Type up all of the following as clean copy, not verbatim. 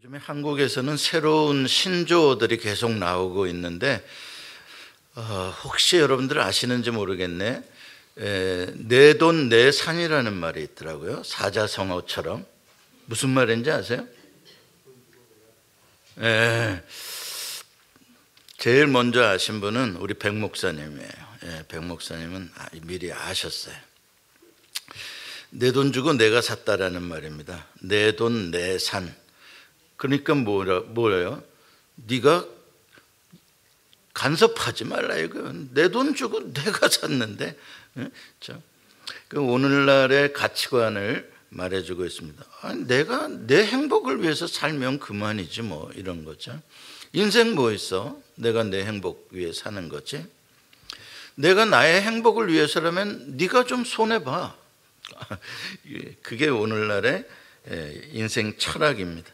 요즘에 한국에서는 새로운 신조어들이 계속 나오고 있는데 혹시 여러분들 아시는지 모르겠네. 내 돈 내 산이라는 말이 있더라고요. 사자성어처럼. 무슨 말인지 아세요? 제일 먼저 아신 분은 우리 백 목사님이에요. 백 목사님은 미리 아셨어요. 내 돈 주고 내가 샀다라는 말입니다. 내 돈 내 산. 그러니까 뭐예요? 네가 간섭하지 말라 이거. 내 돈 주고 내가 샀는데. 오늘날의 가치관을 말해주고 있습니다. 내가 내 행복을 위해서 살면 그만이지 뭐, 이런 거죠. 인생 뭐 있어? 내가 내 행복 위해 사는 거지. 내가 나의 행복을 위해서라면 네가 좀 손해봐. 그게 오늘날의 인생 철학입니다.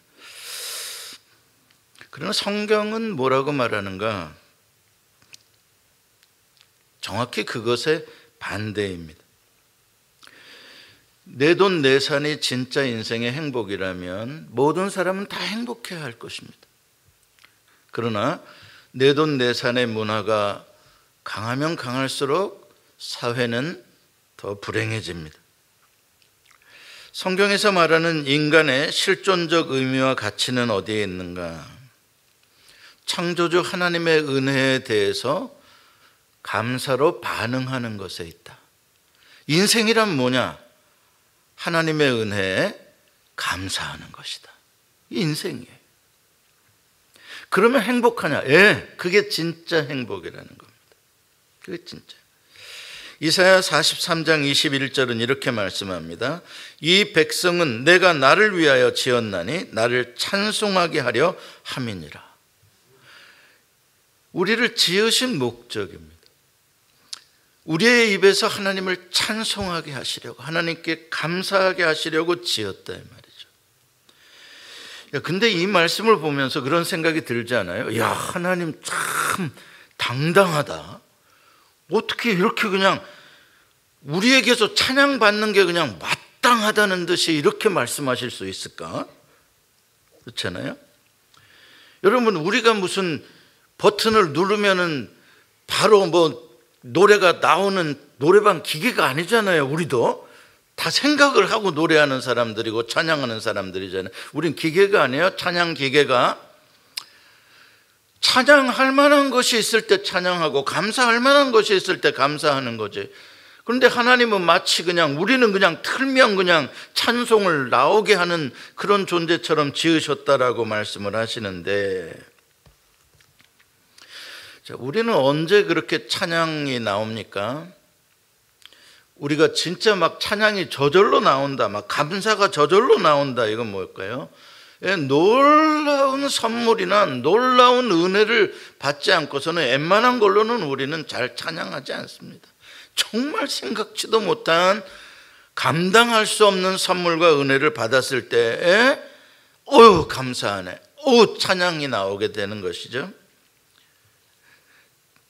그러나 성경은 뭐라고 말하는가? 정확히 그것의 반대입니다. 내 돈 내 산이 진짜 인생의 행복이라면 모든 사람은 다 행복해야 할 것입니다. 그러나 내 돈 내 산의 문화가 강하면 강할수록 사회는 더 불행해집니다. 성경에서 말하는 인간의 실존적 의미와 가치는 어디에 있는가? 창조주 하나님의 은혜에 대해서 감사로 반응하는 것에 있다. 인생이란 뭐냐? 하나님의 은혜에 감사하는 것이다. 인생이에요. 그러면 행복하냐? 그게 진짜 행복이라는 겁니다. 그게 진짜. 이사야 43장 21절은 이렇게 말씀합니다. 이 백성은 내가 나를 위하여 지었나니 나를 찬송하게 하려 함이니라. 우리를 지으신 목적입니다. 우리의 입에서 하나님을 찬송하게 하시려고, 하나님께 감사하게 하시려고 지었다 이 말이죠. 근데 이 말씀을 보면서 그런 생각이 들지 않아요? 야, 하나님 참 당당하다. 어떻게 이렇게 그냥 우리에게서 찬양받는 게 그냥 마땅하다는 듯이 이렇게 말씀하실 수 있을까? 그렇잖아요? 여러분, 우리가 무슨 버튼을 누르면은 바로 뭐 노래가 나오는 노래방 기계가 아니잖아요. 우리도 다 생각을 하고 노래하는 사람들이고 찬양하는 사람들이잖아요. 우린 기계가 아니에요. 찬양 기계가. 찬양할 만한 것이 있을 때 찬양하고 감사할 만한 것이 있을 때 감사하는 거지. 그런데 하나님은 마치 그냥 우리는 그냥 틀면 그냥 찬송을 나오게 하는 그런 존재처럼 지으셨다라고 말씀을 하시는데, 자, 우리는 언제 그렇게 찬양이 나옵니까? 우리가 진짜 막 찬양이 저절로 나온다, 막 감사가 저절로 나온다, 이건 뭘까요? 놀라운 선물이나 놀라운 은혜를 받지 않고서는 웬만한 걸로는 우리는 잘 찬양하지 않습니다. 정말 생각지도 못한 감당할 수 없는 선물과 은혜를 받았을 때 감사하네, 찬양이 나오게 되는 것이죠.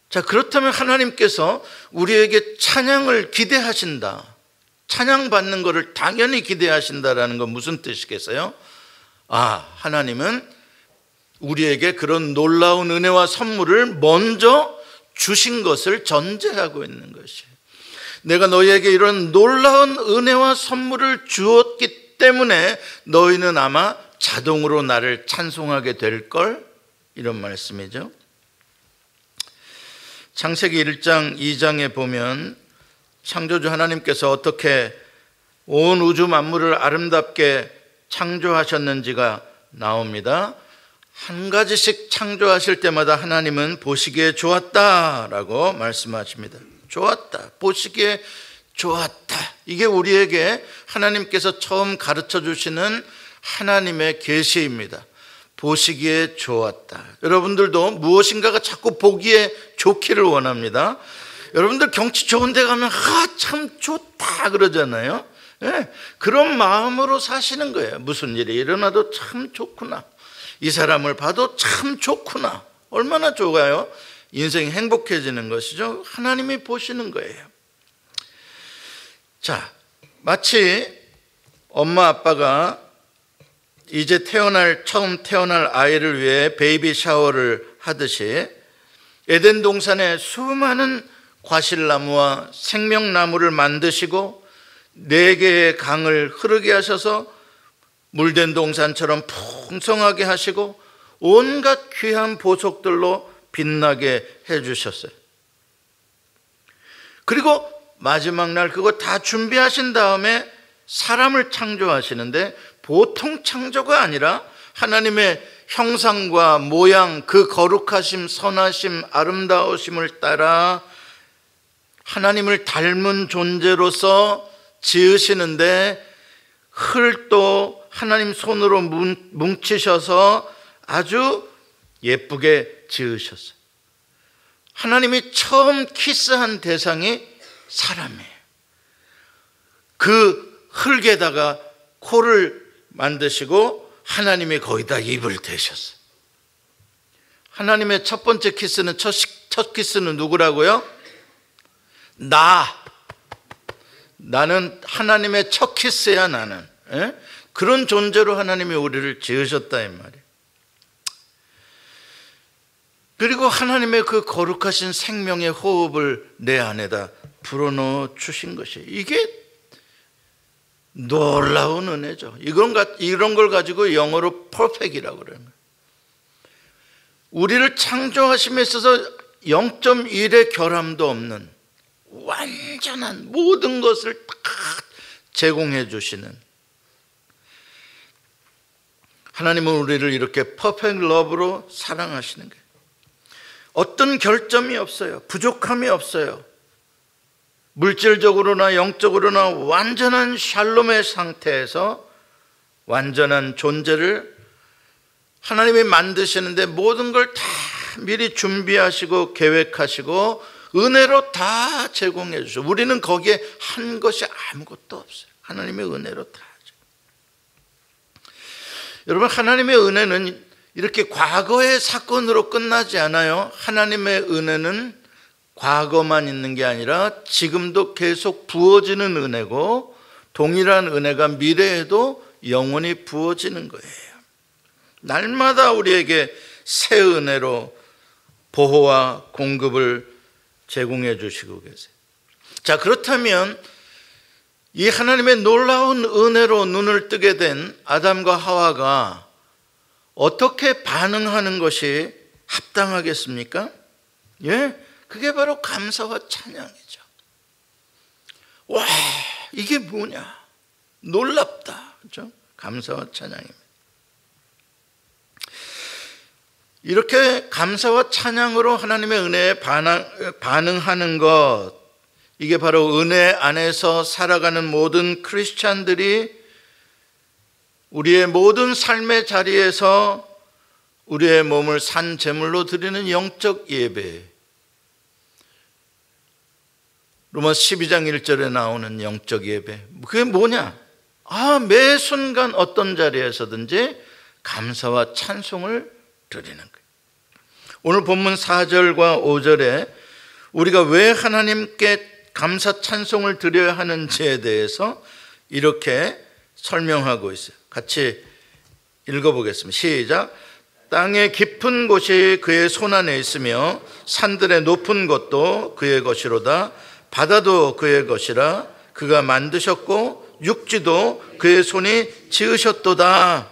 자, 그렇다면 하나님께서 우리에게 찬양을 기대하신다, 찬양받는 것을 당연히 기대하신다라는 건 무슨 뜻이겠어요? 하나님은 우리에게 그런 놀라운 은혜와 선물을 먼저 주신 것을 전제하고 있는 것이에요. 내가 너희에게 이런 놀라운 은혜와 선물을 주었기 때문에 너희는 아마 자동으로 나를 찬송하게 될걸, 이런 말씀이죠. 창세기 1장 2장에 보면 창조주 하나님께서 어떻게 온 우주 만물을 아름답게 창조하셨는지가 나옵니다. 한 가지씩 창조하실 때마다 하나님은 보시기에 좋았다라고 말씀하십니다. 좋았다, 보시기에 좋았다. 이게 우리에게 하나님께서 처음 가르쳐 주시는 하나님의 계시입니다. 보시기에 좋았다. 여러분들도 무엇인가가 자꾸 보기에 좋기를 원합니다. 여러분들 경치 좋은 데 가면 참 좋다 그러잖아요. 그런 마음으로 사시는 거예요. 무슨 일이 일어나도 참 좋구나, 이 사람을 봐도 참 좋구나, 얼마나 좋아요. 인생이 행복해지는 것이죠. 하나님이 보시는 거예요. 자, 마치 엄마 아빠가 이제 처음 태어날 아이를 위해 베이비 샤워를 하듯이 에덴 동산에 수많은 과실나무와 생명나무를 만드시고 4개의 강을 흐르게 하셔서 물된 동산처럼 풍성하게 하시고 온갖 귀한 보석들로 빛나게 해주셨어요. 그리고 마지막 날 그거 다 준비하신 다음에 사람을 창조하시는데 보통 창조가 아니라 하나님의 형상과 모양, 그 거룩하심, 선하심, 아름다우심을 따라 하나님을 닮은 존재로서 지으시는데 흙도 하나님 손으로 뭉치셔서 아주 예쁘게 지으셨어요. 하나님이 처음 키스한 대상이 사람이에요. 그 흙에다가 코를 만드시고 하나님이 거기다 입을 대셨어요. 하나님의 첫 번째 키스는 첫 키스는 누구라고요? 나는 하나님의 첫 키스야. 나는 그런 존재로 하나님이 우리를 지으셨다 이 말이에요. 그리고 하나님의 그 거룩하신 생명의 호흡을 내 안에다 불어넣어 주신 것이 이게 놀라운 은혜죠. 이런 걸 가지고 영어로 퍼펙이라고 그러는 거예요. 우리를 창조하심에 있어서 0.1의 결함도 없는 완전한 모든 것을 다 제공해 주시는 하나님은 우리를 이렇게 퍼펙트 러브로 사랑하시는 거예요. 어떤 결점이 없어요. 부족함이 없어요. 물질적으로나 영적으로나 완전한 샬롬의 상태에서 완전한 존재를 하나님이 만드시는데 모든 걸 다 미리 준비하시고 계획하시고 은혜로 다 제공해 주셔. 우리는 거기에 한 것이 아무것도 없어요. 하나님의 은혜로 다 하죠. 여러분, 하나님의 은혜는 이렇게 과거의 사건으로 끝나지 않아요. 하나님의 은혜는 과거만 있는 게 아니라 지금도 계속 부어지는 은혜고 동일한 은혜가 미래에도 영원히 부어지는 거예요. 날마다 우리에게 새 은혜로 보호와 공급을 제공해 주시고 계세요. 자, 그렇다면 이 하나님의 놀라운 은혜로 눈을 뜨게 된 아담과 하와가 어떻게 반응하는 것이 합당하겠습니까? 예? 그게 바로 감사와 찬양이죠. 와, 이게 뭐냐? 놀랍다. 그렇죠? 감사와 찬양입니다. 이렇게 감사와 찬양으로 하나님의 은혜에 반응하는 것, 이게 바로 은혜 안에서 살아가는 모든 크리스찬들이 우리의 모든 삶의 자리에서 우리의 몸을 산 제물로 드리는 영적 예배, 로마서 12장 1절에 나오는 영적 예배, 그게 뭐냐? 매 순간 어떤 자리에서든지 감사와 찬송을 드리는 거예요. 오늘 본문 4절과 5절에 우리가 왜 하나님께 감사 찬송을 드려야 하는지에 대해서 이렇게 설명하고 있어요. 같이 읽어보겠습니다. 시작. 땅의 깊은 곳이 그의 손 안에 있으며 산들의 높은 곳도 그의 것이로다. 바다도 그의 것이라. 그가 만드셨고 육지도 그의 손이 지으셨도다.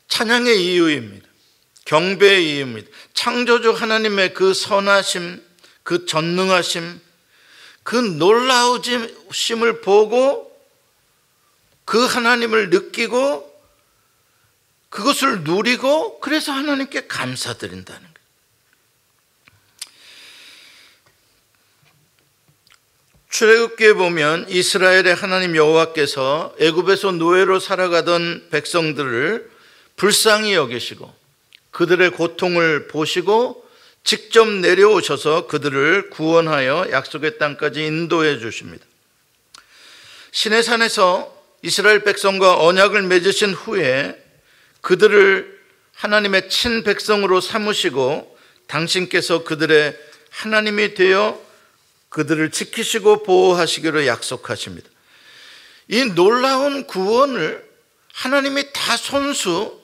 찬양의 이유입니다. 경배의 이유입니다. 창조주 하나님의 그 선하심, 그 전능하심, 그 놀라우심을 보고 그 하나님을 느끼고 그것을 누리고 그래서 하나님께 감사드린다는 거예요. 출애굽기에 보면 이스라엘의 하나님 여호와께서 애굽에서 노예로 살아가던 백성들을 불쌍히 여기시고 그들의 고통을 보시고 직접 내려오셔서 그들을 구원하여 약속의 땅까지 인도해 주십니다. 시내산에서 이스라엘 백성과 언약을 맺으신 후에 그들을 하나님의 친백성으로 삼으시고 당신께서 그들의 하나님이 되어 그들을 지키시고 보호하시기로 약속하십니다. 이 놀라운 구원을 하나님이 다 손수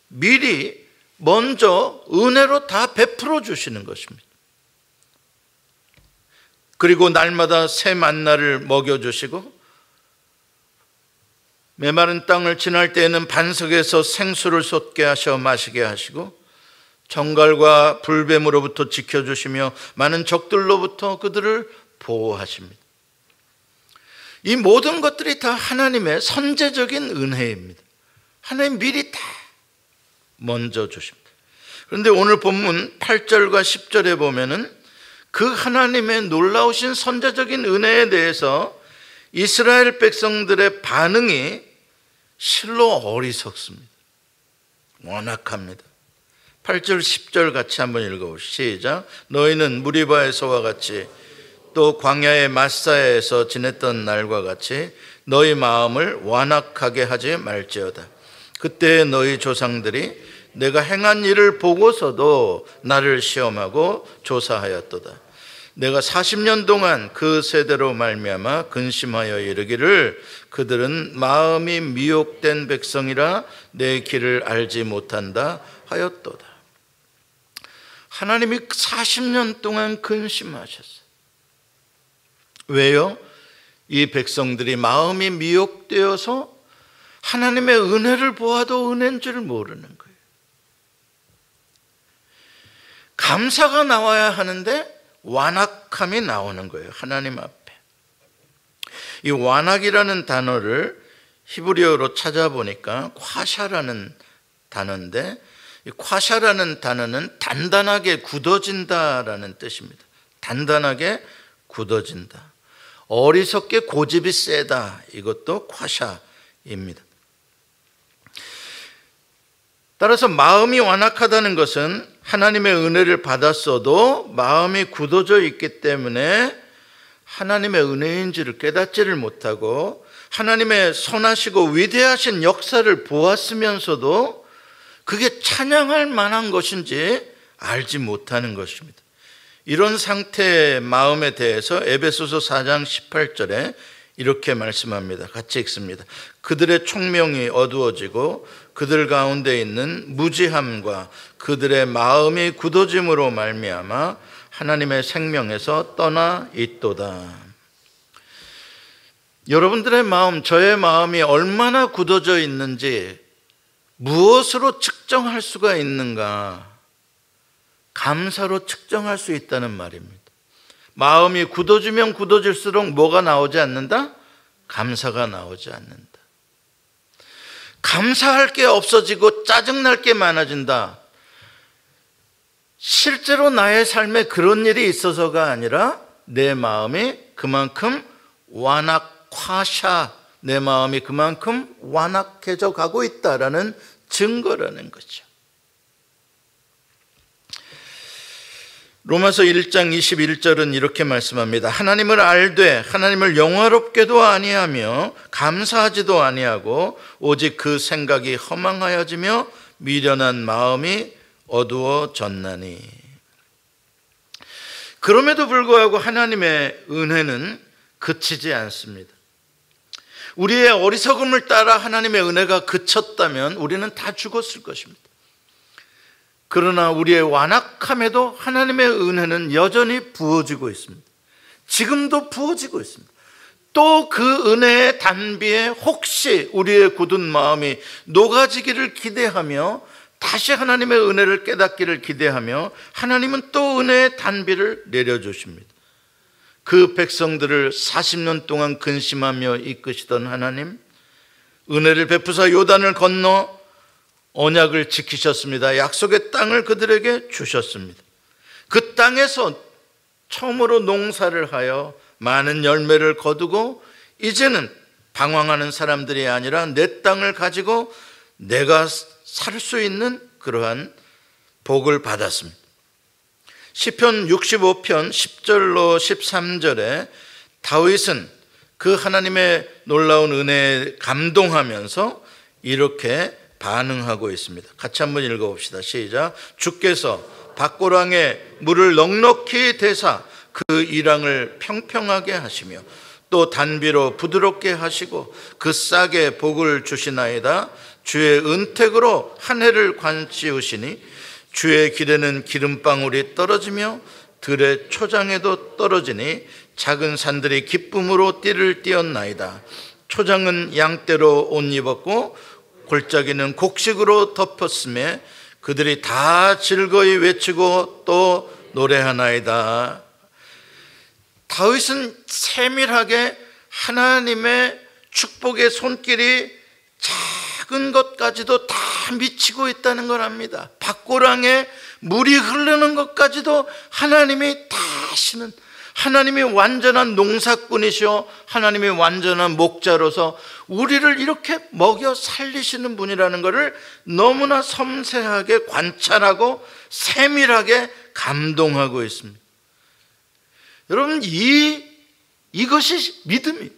미리 먼저 은혜로 다 베풀어 주시는 것입니다. 그리고 날마다 새 만나를 먹여주시고 메마른 땅을 지날 때에는 반석에서 생수를 솟게 하셔 마시게 하시고 정갈과 불뱀으로부터 지켜주시며 많은 적들로부터 그들을 보호하십니다. 이 모든 것들이 다 하나님의 선제적인 은혜입니다. 하나님 미리 다 먼저 주십니다. 그런데 오늘 본문 8절과 10절에 보면은 그 하나님의 놀라우신 선제적인 은혜에 대해서 이스라엘 백성들의 반응이 실로 어리석습니다. 완악합니다. 8절 10절 같이 한번 읽어보시죠. 시작. 너희는 무리바에서와 같이 또 광야의 마사야에서 지냈던 날과 같이 너희 마음을 완악하게 하지 말지어다. 그때 너희 조상들이 내가 행한 일을 보고서도 나를 시험하고 조사하였도다. 내가 40년 동안 그 세대로 말미암아 근심하여 이르기를 그들은 마음이 미혹된 백성이라 내 길을 알지 못한다 하였도다. 하나님이 40년 동안 근심하셨어요. 왜요? 이 백성들이 마음이 미혹되어서 하나님의 은혜를 보아도 은혜인 줄 모르는 거예요. 감사가 나와야 하는데 완악함이 나오는 거예요. 하나님 앞에. 이 완악이라는 단어를 히브리어로 찾아보니까 콰샤라는 단어인데, 이 콰샤라는 단어는 단단하게 굳어진다라는 뜻입니다. 단단하게 굳어진다. 어리석게 고집이 세다. 이것도 콰샤입니다. 따라서 마음이 완악하다는 것은 하나님의 은혜를 받았어도 마음이 굳어져 있기 때문에 하나님의 은혜인지를 깨닫지를 못하고 하나님의 선하시고 위대하신 역사를 보았으면서도 그게 찬양할 만한 것인지 알지 못하는 것입니다. 이런 상태의 마음에 대해서 에베소서 4장 18절에 이렇게 말씀합니다. 같이 읽습니다. 그들의 총명이 어두워지고 그들 가운데 있는 무지함과 그들의 마음이 굳어짐으로 말미암아 하나님의 생명에서 떠나 있도다. 여러분들의 마음, 저의 마음이 얼마나 굳어져 있는지 무엇으로 측정할 수가 있는가? 감사로 측정할 수 있다는 말입니다. 마음이 굳어지면 굳어질수록 뭐가 나오지 않는다? 감사가 나오지 않는다. 감사할 게 없어지고 짜증날 게 많아진다. 실제로 나의 삶에 그런 일이 있어서가 아니라 내 마음이 그만큼 완악화샤, 내 마음이 그만큼 완악해져 가고 있다라는 증거라는 거죠. 로마서 1장 21절은 이렇게 말씀합니다. 하나님을 알되 하나님을 영화롭게도 아니하며 감사하지도 아니하고 오직 그 생각이 허망하여지며 미련한 마음이 어두워졌나니. 그럼에도 불구하고 하나님의 은혜는 그치지 않습니다. 우리의 어리석음을 따라 하나님의 은혜가 그쳤다면 우리는 다 죽었을 것입니다. 그러나 우리의 완악함에도 하나님의 은혜는 여전히 부어지고 있습니다. 지금도 부어지고 있습니다. 또 그 은혜의 단비에 혹시 우리의 굳은 마음이 녹아지기를 기대하며 다시 하나님의 은혜를 깨닫기를 기대하며 하나님은 또 은혜의 단비를 내려주십니다. 그 백성들을 40년 동안 근심하며 이끄시던 하나님, 은혜를 베푸사 요단을 건너 언약을 지키셨습니다. 약속의 땅을 그들에게 주셨습니다. 그 땅에서 처음으로 농사를 하여 많은 열매를 거두고 이제는 방황하는 사람들이 아니라 내 땅을 가지고 내가 살 수 있는 그러한 복을 받았습니다. 시편 65편 10절로 13절에 다윗은 그 하나님의 놀라운 은혜에 감동하면서 이렇게 반응하고 있습니다. 같이 한번 읽어봅시다. 시작. 주께서 밭고랑에 물을 넉넉히 대사 그 이랑을 평평하게 하시며 또 단비로 부드럽게 하시고 그 싹에 복을 주시나이다. 주의 은택으로 한 해를 관치우시니 주의 길에는 기름방울이 떨어지며 들의 초장에도 떨어지니 작은 산들이 기쁨으로 띠를 띄었나이다. 초장은 양떼로 옷 입었고 골짜기는 곡식으로 덮었음에 그들이 다 즐거이 외치고 또 노래하나이다. 다윗은 세밀하게 하나님의 축복의 손길이 작은 것까지도 다 미치고 있다는 걸 압니다. 밭고랑에 물이 흐르는 것까지도 하나님이 다 하시는, 하나님이 완전한 농사꾼이시오, 하나님이 완전한 목자로서 우리를 이렇게 먹여 살리시는 분이라는 것을 너무나 섬세하게 관찰하고 세밀하게 감동하고 있습니다. 여러분, 이것이 믿음이에요.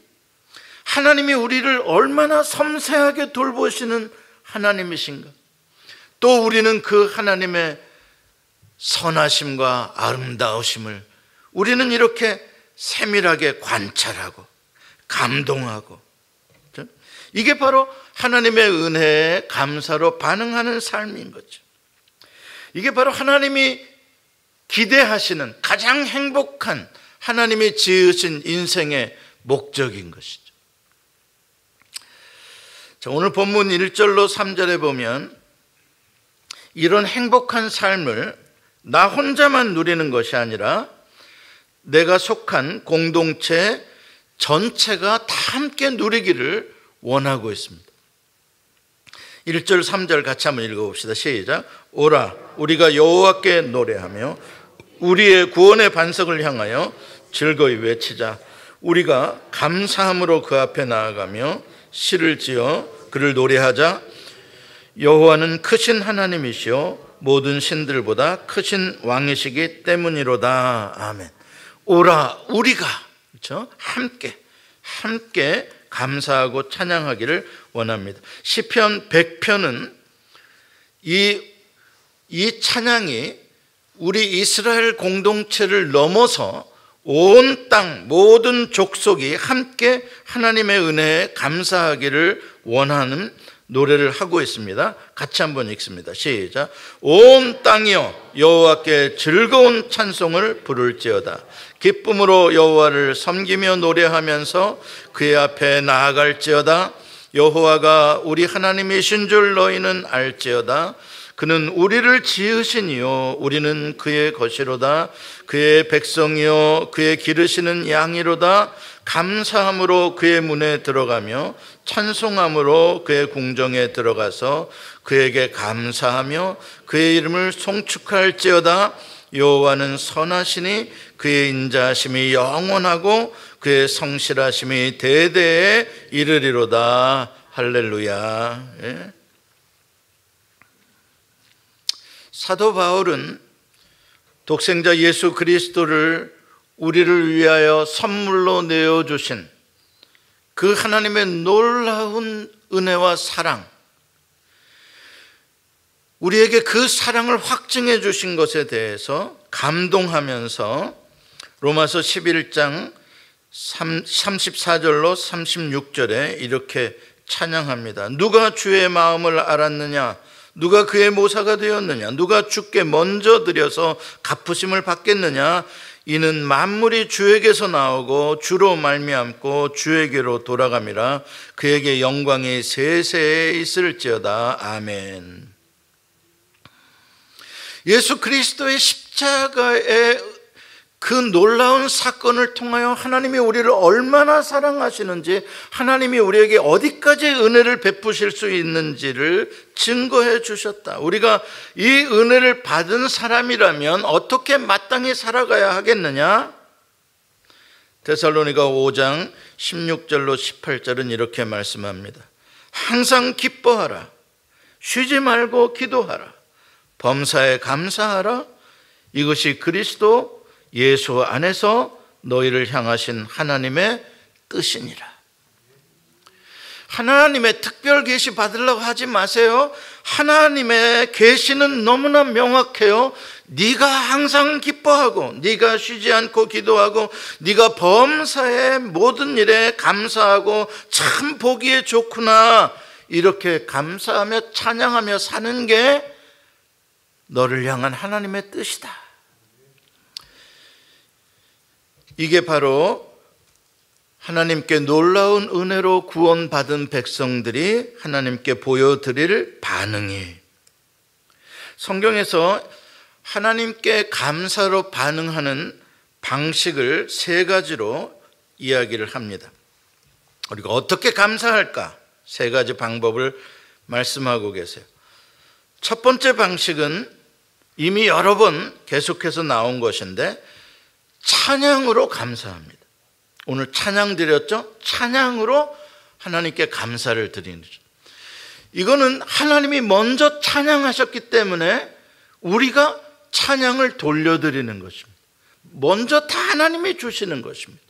하나님이 우리를 얼마나 섬세하게 돌보시는 하나님이신가. 또 우리는 그 하나님의 선하심과 아름다우심을 우리는 이렇게 세밀하게 관찰하고 감동하고, 이게 바로 하나님의 은혜에 감사로 반응하는 삶인 거죠. 이게 바로 하나님이 기대하시는 가장 행복한, 하나님이 지으신 인생의 목적인 것이죠. 자, 오늘 본문 1절로 3절에 보면 이런 행복한 삶을 나 혼자만 누리는 것이 아니라 내가 속한 공동체 전체가 다 함께 누리기를 원하고 있습니다. 1절 3절 같이 한번 읽어봅시다. 시작. 오라, 우리가 여호와께 노래하며 우리의 구원의 반석을 향하여 즐거이 외치자. 우리가 감사함으로 그 앞에 나아가며 시를 지어 그를 노래하자. 여호와는 크신 하나님이시오 모든 신들보다 크신 왕이시기 때문이로다. 아멘. 오라, 우리가, 그렇죠? 함께 감사하고 찬양하기를 원합니다. 시편 100편은 이 찬양이 우리 이스라엘 공동체를 넘어서 온 땅 모든 족속이 함께 하나님의 은혜에 감사하기를 원하는 노래를 하고 있습니다. 같이 한번 읽습니다. 시작. 온 땅이여 여호와께 즐거운 찬송을 부를지어다. 기쁨으로 여호와를 섬기며 노래하면서 그의 앞에 나아갈지어다. 여호와가 우리 하나님이신 줄 너희는 알지어다. 그는 우리를 지으시니요 우리는 그의 것이로다. 그의 백성이요 그의 기르시는 양이로다. 감사함으로 그의 문에 들어가며 찬송함으로 그의 궁정에 들어가서 그에게 감사하며 그의 이름을 송축할지어다. 여호와는 선하시니 그의 인자하심이 영원하고 그의 성실하심이 대대에 이르리로다. 할렐루야. 예? 사도 바울은 독생자 예수 그리스도를 우리를 위하여 선물로 내어주신 그 하나님의 놀라운 은혜와 사랑, 우리에게 그 사랑을 확증해 주신 것에 대해서 감동하면서 로마서 11장 34절로 36절에 이렇게 찬양합니다. 누가 주의 마음을 알았느냐? 누가 그의 모사가 되었느냐? 누가 주께 먼저 드려서 갚으심을 받겠느냐? 이는 만물이 주에게서 나오고 주로 말미암고 주에게로 돌아감이라. 그에게 영광이 세세에 있을지어다. 아멘. 예수 그리스도의 십자가의 그 놀라운 사건을 통하여 하나님이 우리를 얼마나 사랑하시는지, 하나님이 우리에게 어디까지 은혜를 베푸실 수 있는지를 증거해 주셨다. 우리가 이 은혜를 받은 사람이라면 어떻게 마땅히 살아가야 하겠느냐? 데살로니가 5장 16절로 18절은 이렇게 말씀합니다. 항상 기뻐하라. 쉬지 말고 기도하라. 범사에 감사하라. 이것이 그리스도 예수 안에서 너희를 향하신 하나님의 뜻이니라. 하나님의 특별 계시 받으려고 하지 마세요. 하나님의 계시는 너무나 명확해요. 네가 항상 기뻐하고 네가 쉬지 않고 기도하고 네가 범사의 모든 일에 감사하고 참 보기에 좋구나, 이렇게 감사하며 찬양하며 사는 게 너를 향한 하나님의 뜻이다. 이게 바로 하나님께 놀라운 은혜로 구원받은 백성들이 하나님께 보여드릴 반응이에요. 성경에서 하나님께 감사로 반응하는 방식을 세 가지로 이야기를 합니다. 우리가 어떻게 감사할까? 세 가지 방법을 말씀하고 계세요. 첫 번째 방식은 이미 여러 번 계속해서 나온 것인데, 찬양으로 감사합니다. 오늘 찬양 드렸죠? 찬양으로 하나님께 감사를 드리는 거죠. 이거는 하나님이 먼저 찬양하셨기 때문에 우리가 찬양을 돌려드리는 것입니다. 먼저 다 하나님이 주시는 것입니다.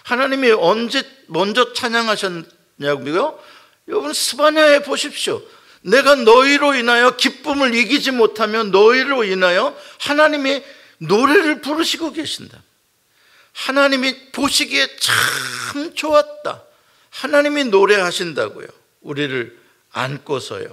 하나님이 언제 먼저 찬양하셨냐고요? 여러분, 스바냐에 보십시오. 내가 너희로 인하여 기쁨을 이기지 못하면 너희로 인하여 하나님이 노래를 부르시고 계신다. 하나님이 보시기에 참 좋았다. 하나님이 노래하신다고요. 우리를 안고서요.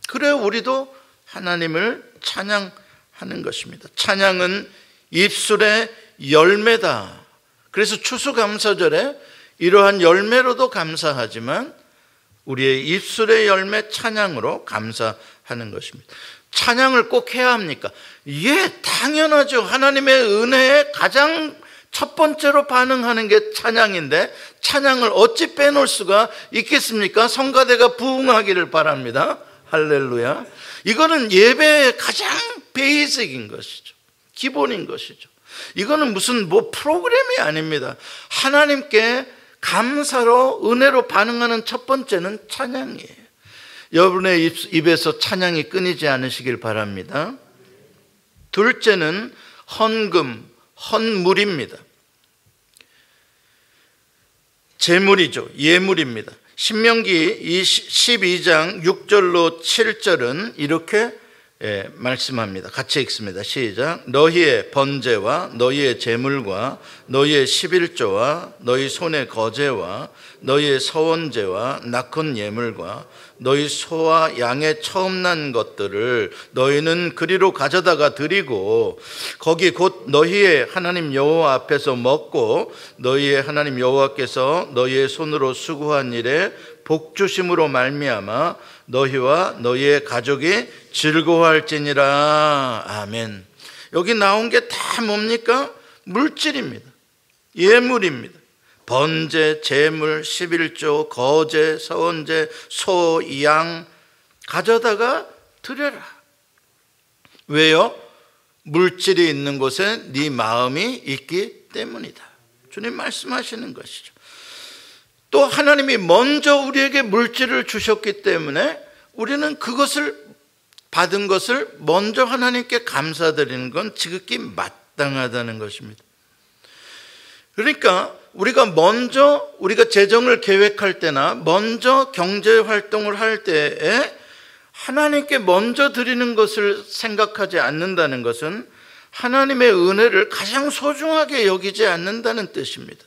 그래, 우리도 하나님을 찬양하는 것입니다. 찬양은 입술의 열매다. 그래서 추수감사절에 이러한 열매로도 감사하지만 우리의 입술의 열매 찬양으로 감사하는 것입니다. 찬양을 꼭 해야 합니까? 예, 당연하죠. 하나님의 은혜에 가장 첫 번째로 반응하는 게 찬양인데, 찬양을 어찌 빼놓을 수가 있겠습니까? 성가대가 부흥하기를 바랍니다. 할렐루야. 이거는 예배의 가장 베이직인 것이죠. 기본인 것이죠. 이거는 무슨 프로그램이 아닙니다. 하나님께 감사로 은혜로 반응하는 첫 번째는 찬양이에요. 여러분의 입에서 찬양이 끊이지 않으시길 바랍니다. 둘째는 헌금, 헌물입니다. 제물이죠. 예물입니다. 신명기 12장 6절로 7절은 이렇게 말씀합니다. 같이 읽습니다. 시작. 너희의 번제와 너희의 제물과 너희의 11조와 너희 손의 거제와 너희의 서원제와 낙헌 예물과 너희 소와 양의 처음 난 것들을 너희는 그리로 가져다가 드리고 거기 곧 너희의 하나님 여호와 앞에서 먹고 너희의 하나님 여호와께서 너희의 손으로 수고한 일에 복주심으로 말미암아 너희와 너희의 가족이 즐거워할지니라. 아멘. 여기 나온 게 다 뭡니까? 물질입니다. 예물입니다. 번제, 제물, 11조, 거제, 서원제, 소, 양 가져다가 드려라. 왜요? 물질이 있는 곳에 네 마음이 있기 때문이다. 주님 말씀하시는 것이죠. 또 하나님이 먼저 우리에게 물질을 주셨기 때문에 우리는 그것을 받은 것을 먼저 하나님께 감사드리는 건 지극히 마땅하다는 것입니다. 그러니까 우리가 재정을 계획할 때나 먼저 경제 활동을 할 때에 하나님께 먼저 드리는 것을 생각하지 않는다는 것은 하나님의 은혜를 가장 소중하게 여기지 않는다는 뜻입니다.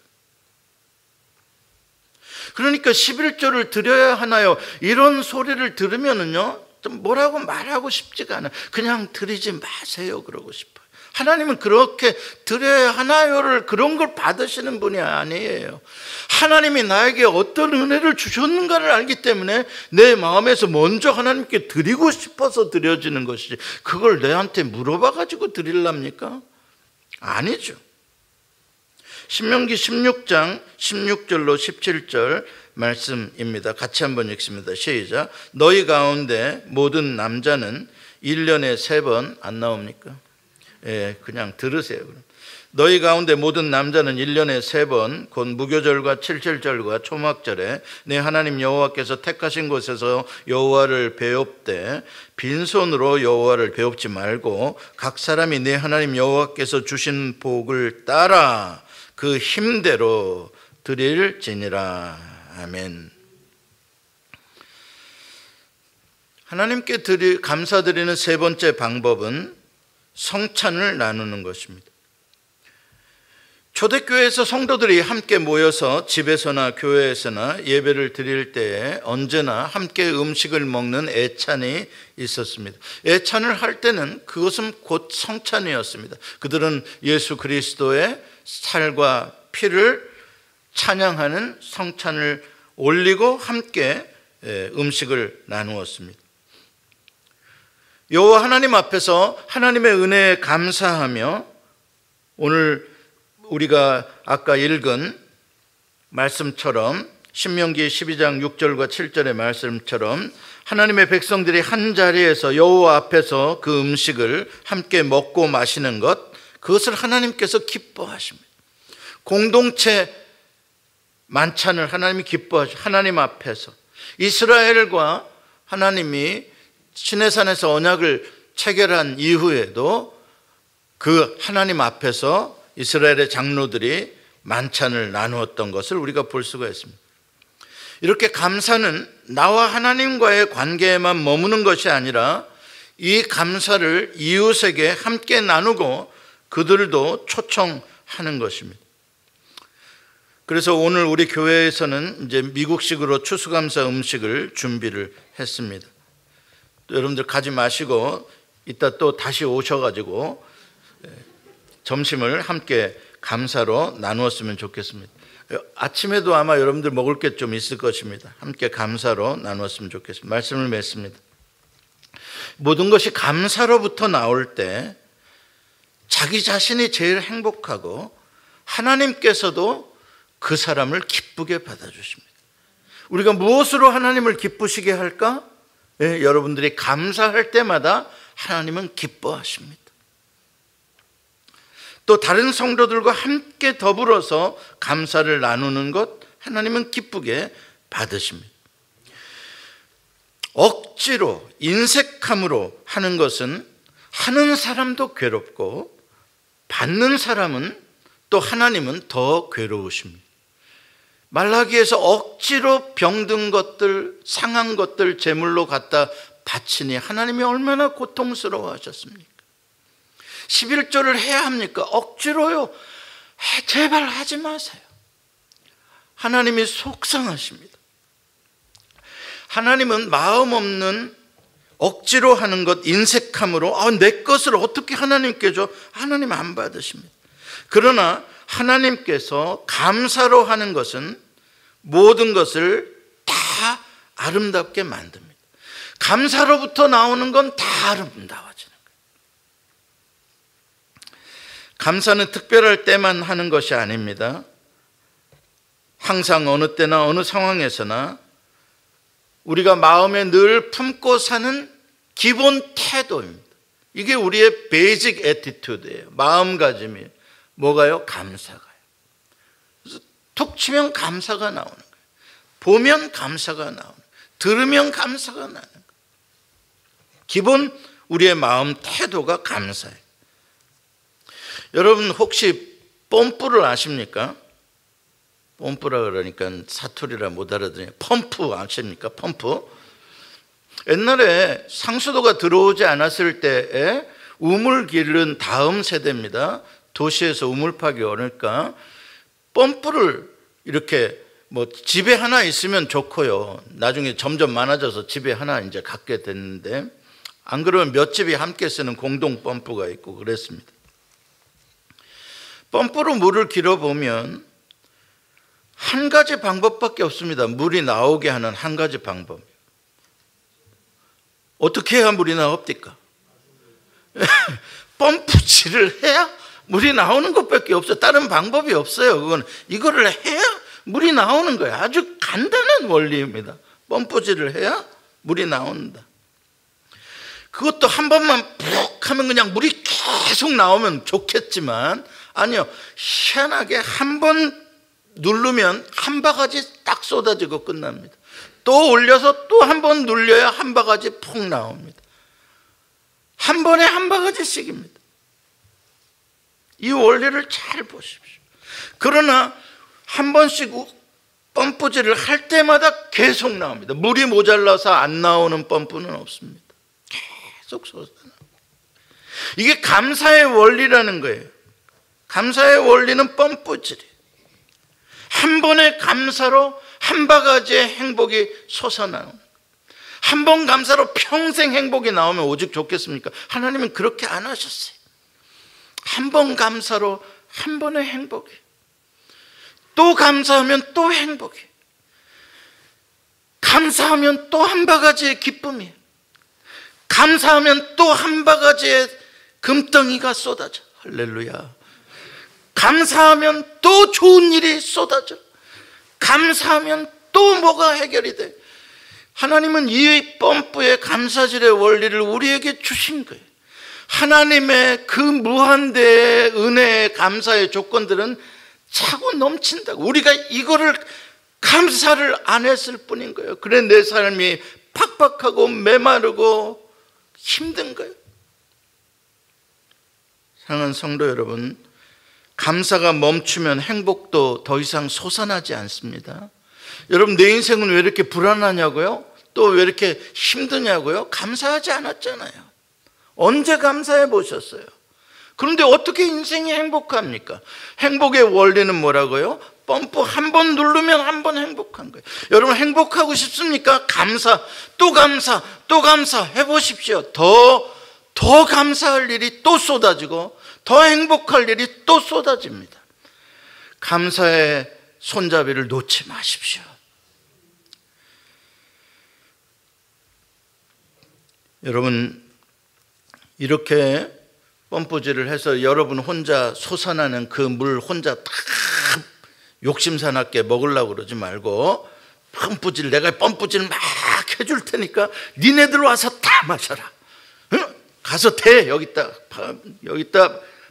그러니까 11조를 드려야 하나요? 이런 소리를 들으면은요, 좀 뭐라고 말하고 싶지가 않아요. 그냥 드리지 마세요 그러고 싶어요. 하나님은 그렇게 드려야 하나요를 그런 걸 받으시는 분이 아니에요. 하나님이 나에게 어떤 은혜를 주셨는가를 알기 때문에 내 마음에서 먼저 하나님께 드리고 싶어서 드려지는 것이지, 그걸 내한테 물어봐 가지고 드리랍니까? 아니죠. 신명기 16장 16절로 17절 말씀입니다. 같이 한번 읽습니다. 시작. 너희 가운데 모든 남자는 1년에 3번 안 나옵니까? 예, 그냥 들으세요. 너희 가운데 모든 남자는 1년에 3번 곧 무교절과 칠칠절과 초막절에 내 하나님 여호와께서 택하신 곳에서 여호와를 배웁되 빈손으로 여호와를 배웁지 말고 각 사람이 내 하나님 여호와께서 주신 복을 따라 그 힘대로 드릴지니라. 아멘. 하나님께 감사드리는 세 번째 방법은 성찬을 나누는 것입니다. 초대교회에서 성도들이 함께 모여서 집에서나 교회에서나 예배를 드릴 때에 언제나 함께 음식을 먹는 애찬이 있었습니다. 애찬을 할 때는 그것은 곧 성찬이었습니다. 그들은 예수 그리스도의 살과 피를 찬양하는 성찬을 올리고 함께 음식을 나누었습니다. 여호와 하나님 앞에서 하나님의 은혜에 감사하며 오늘 우리가 아까 읽은 말씀처럼 신명기 12장 6절과 7절의 말씀처럼 하나님의 백성들이 한 자리에서 여호와 앞에서 그 음식을 함께 먹고 마시는 것, 그것을 하나님께서 기뻐하십니다. 공동체 만찬을 하나님이 기뻐하시고 하나님 앞에서 이스라엘과 하나님이 시내산에서 언약을 체결한 이후에도 그 하나님 앞에서 이스라엘의 장로들이 만찬을 나누었던 것을 우리가 볼 수가 있습니다. 이렇게 감사는 나와 하나님과의 관계에만 머무는 것이 아니라 이 감사를 이웃에게 함께 나누고 그들도 초청하는 것입니다. 그래서 오늘 우리 교회에서는 이제 미국식으로 추수감사 음식을 준비를 했습니다. 여러분들 가지 마시고 이따 또 다시 오셔가지고 점심을 함께 감사로 나누었으면 좋겠습니다. 아침에도 아마 여러분들 먹을 게 좀 있을 것입니다. 함께 감사로 나누었으면 좋겠습니다. 말씀을 맺습니다. 모든 것이 감사로부터 나올 때 자기 자신이 제일 행복하고 하나님께서도 그 사람을 기쁘게 받아주십니다. 우리가 무엇으로 하나님을 기쁘시게 할까? 여러분들이 감사할 때마다 하나님은 기뻐하십니다. 또 다른 성도들과 함께 더불어서 감사를 나누는 것 하나님은 기쁘게 받으십니다. 억지로 인색함으로 하는 것은 하는 사람도 괴롭고 받는 사람은 또 하나님은 더 괴로우십니다. 말라기에서 억지로 병든 것들, 상한 것들 제물로 갖다 바치니 하나님이 얼마나 고통스러워 하셨습니까? 11조를 해야 합니까? 억지로요? 제발 하지 마세요. 하나님이 속상하십니다. 하나님은 마음 없는 억지로 하는 것, 인색함으로 내 것을 어떻게 하나님께 줘? 하나님 안 받으십니다. 그러나 하나님께서 감사로 하는 것은 모든 것을 다 아름답게 만듭니다. 감사로부터 나오는 건 다 아름다워지는 거예요. 감사는 특별할 때만 하는 것이 아닙니다. 항상 어느 때나 어느 상황에서나 우리가 마음에 늘 품고 사는 기본 태도입니다. 이게 우리의 베이직 애티튜드예요. 마음가짐이에요. 뭐가요? 감사가요. 그래서 툭 치면 감사가 나오는 거예요. 보면 감사가 나오는 거예요. 들으면 감사가 나는 거예요. 기본 우리의 마음 태도가 감사예요. 여러분 혹시 뽐뿌를 아십니까? 뽐뿌라 그러니까 사투리라 못 알아들으니까 펌프 아십니까? 펌프. 옛날에 상수도가 들어오지 않았을 때에 우물 기른 다음 세대입니다. 도시에서 우물 파기 어려우니까 펌프를 이렇게 집에 하나 있으면 좋고요. 나중에 점점 많아져서 집에 하나 이제 갖게 됐는데 안 그러면 몇 집이 함께 쓰는 공동 펌프가 있고 그랬습니다. 펌프로 물을 길어보면 한 가지 방법밖에 없습니다. 물이 나오게 하는 한 가지 방법. 어떻게 해야 물이 나옵니까? 펌프질을 해야 물이 나오는 것밖에 없어요. 다른 방법이 없어요. 그건 이거를 해야 물이 나오는 거예요. 아주 간단한 원리입니다. 펌프질을 해야 물이 나온다. 그것도 한 번만 푹 하면 그냥 물이 계속 나오면 좋겠지만 아니요. 희한하게 한 번 누르면 한 바가지 딱 쏟아지고 끝납니다. 또 올려서 또 한 번 눌려야 한 바가지 푹 나옵니다. 한 번에 한 바가지씩입니다. 이 원리를 잘 보십시오. 그러나 한 번씩 펌프질을 할 때마다 계속 나옵니다. 물이 모자라서 안 나오는 펌프는 없습니다. 계속 솟아나고. 이게 감사의 원리라는 거예요. 감사의 원리는 펌프질이에요. 한 번의 감사로 한 바가지의 행복이 솟아나는 거예요. 한 번 감사로 평생 행복이 나오면 오직 좋겠습니까? 하나님은 그렇게 안 하셨어요. 한 번 감사로 한 번의 행복이, 또 감사하면 또 행복이, 감사하면 또 한 바가지의 기쁨이, 감사하면 또 한 바가지의 금덩이가 쏟아져. 할렐루야. 감사하면 또 좋은 일이 쏟아져. 감사하면 또 뭐가 해결이 돼. 하나님은 이 펌프의 감사질의 원리를 우리에게 주신 거예요. 하나님의 그 무한대의 은혜의 감사의 조건들은 차고 넘친다고. 우리가 이거를 감사를 안 했을 뿐인 거예요. 그래 내 삶이 팍팍하고 메마르고 힘든 거예요. 사랑하는 성도 여러분, 감사가 멈추면 행복도 더 이상 솟아나지 않습니다. 여러분, 내 인생은 왜 이렇게 불안하냐고요? 또 왜 이렇게 힘드냐고요? 감사하지 않았잖아요. 언제 감사해 보셨어요? 그런데 어떻게 인생이 행복합니까? 행복의 원리는 뭐라고요? 펌프 한 번 누르면 한 번 행복한 거예요. 여러분, 행복하고 싶습니까? 감사, 또 감사, 또 감사 해보십시오. 더 감사할 일이 또 쏟아지고 더 행복할 일이 또 쏟아집니다. 감사의 손잡이를 놓지 마십시오. 여러분, 이렇게 펌프질을 해서 여러분 혼자 솟아나는 그 물 혼자 다 욕심사납게 먹으려고 그러지 말고, 펌프질, 내가 펌프질 막 해줄 테니까 니네들 와서 다 마셔라. 응? 가서 대, 여기 있다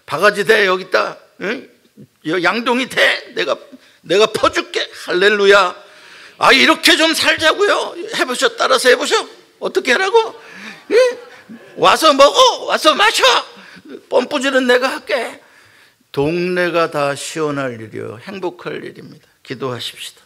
바가지 대, 여기 있다, 응? 양동이 대, 내가 퍼줄게. 할렐루야. 아, 이렇게 좀 살자고요. 해보셔. 따라서 해보셔. 어떻게 하라고? 응? 와서 먹어, 와서 마셔. 펌프질은 내가 할게. 동네가 다 시원할 일이요, 행복할 일입니다. 기도하십시다.